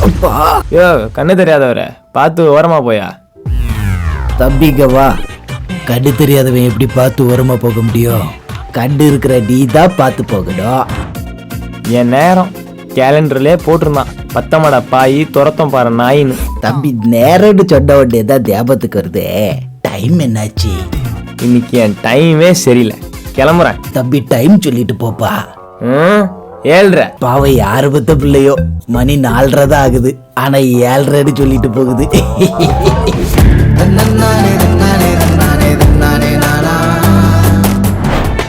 அப்பா யோ கண்ணு தெரியாதவர பார்த்து ஓரமா போயா. தம்பிங்க வா. கண்ணு தெரியாதவன் எப்படி பார்த்து ஓரமா போக முடியும்? கண்ணு இருக்கிற நீ தான் பார்த்து போகணும். என் நேரம் கேலண்டர்லயே போட்டிருந்தான், பத்தமட பாய் துரத்தம் பாரு நாயின்னு. தம்பி நேரம்னு சொன்ன உடனே தான் ஞாபகத்துக்கு வருது. டைம் என்னாச்சு? இன்னைக்கு என் டைமே சரியில்லை, கிளம்புறேன். தம்பி டைம் சொல்லிட்டு போப்பா. 7:30. பாவை யாரு பத்த பிள்ளையோ, மணி 4:30 தான் ஆகுது, ஆனா 7:30 சொல்லிட்டு போகுது.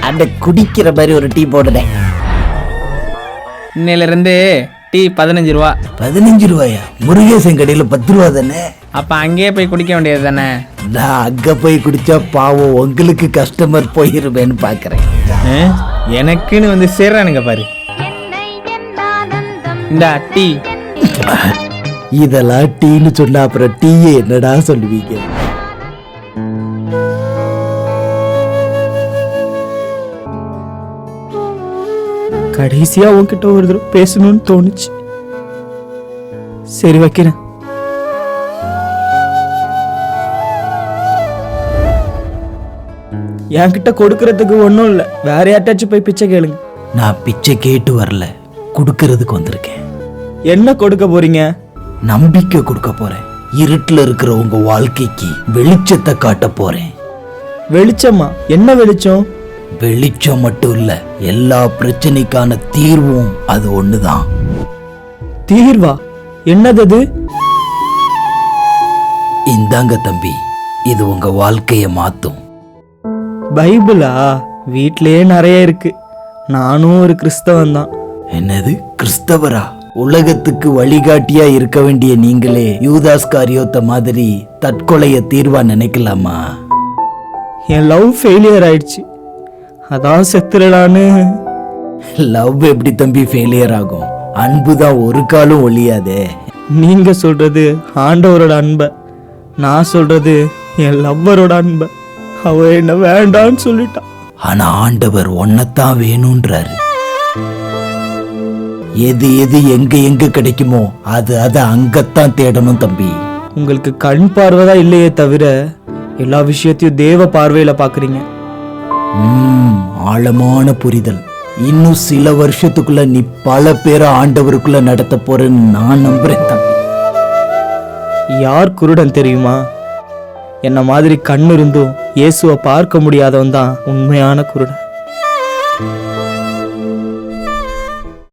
அந்த குடிக்கிற மாதிரி ஒரு டீ போடுறேன். இன்னையில இருந்து டீ 15 ரூபா. 15 ரூபாயா? முருகேசன் கடையில 10 ரூபா தானே? அப்ப அங்கேயே போய் குடிக்க வேண்டியது தானே? நான் அங்க போய் குடிச்சா பாவம் உங்களுக்கு கஸ்டமர் போயிருவேன்னு பாக்குறேன். எனக்குன்னு வந்து சேர்றானுங்க பாரு. இந்த டீ. இதெல்லாம் டீன்னு சொன்னா அப்புறம் டீயே என்னடா சொல்லுவீங்க? கடைசியா உன்கிட்ட ஒரு தடவை பேசணும்னு தோணுச்சு. சரி வைக்கிறேன். என்கிட்ட கொடுக்கறதுக்கு ஒன்றும் இல்லை, வேற யார்ட்டாச்சும் போய் பிச்சை கேளுங்க. நான் பிச்சை கேட்டு வரல, கொடுக்கறதுக்கு வந்திருக்கேன். என்ன கொடுக்க போறீங்க? நம்பிக்கை கொடுக்க போறேன். இருட்டுல இருக்கிற உங்க வாழ்க்கைக்கு வெளிச்சத்தை காட்ட போறேன். வெளிச்சமா? என்ன வெளிச்சம்? வெளிச்சம் மட்டும் இல்ல, எல்லா பிரச்சனைக்கான தீர்வும் அது ஒண்ணுதான். தீர்வா? என்னது அது? இந்தாங்க தம்பி, இது உங்க வாழ்க்கைய மாத்தும். பைபிளா? வீட்லயே நிறைய இருக்கு. நானும் ஒரு கிறிஸ்தவன் தான். என்னது கிறிஸ்தவரா? உலகத்துக்கு வழிகாட்டியா இருக்க வேண்டிய நீங்களே யூதாஸ் காரியோத்த மாதிரி தற்கொலைய தீர்வா நினைக்கலாமா? என் லவ் ஃபெயிலியர் ஆயிடுச்சு, அதான் செத்துடலான்னு. லவ் எப்படி தம்பி ஃபெயிலியர் ஆகும்? அன்புதான் ஒரு காலம் ஒழியாதே. நீங்க சொல்றது ஆண்டவரோட அன்ப, நான் சொல்றது என் லவ்வரோட அன்ப. அவ என்ன வேண்டான்னு சொல்லிட்டான். ஆனா ஆண்டவர் ஒன்னத்தான் வேணும்ன்றாரு. எது எது எங்க எங்க கிடைக்குமோ அது அங்கத்தான் தேடணும் தம்பி. உங்களுக்கு கண் பார்வைதான் இல்லையே தவிர எல்லா விஷயத்தையும் தேவ பார்வையில பாக்குறீங்க. ஆழமான புரிதல். இன்னும் சில வருஷத்துக்குள்ள நீ பல பேரை ஆண்டவருக்குள்ள நடத்த போறேன்னு நான் நம்புறேன் தம்பி. யார் குருடன் தெரியுமா? என்ன மாதிரி கண் இருந்தும் இயேசுவை பார்க்க முடியாதவன் தான் உண்மையான குருடன்.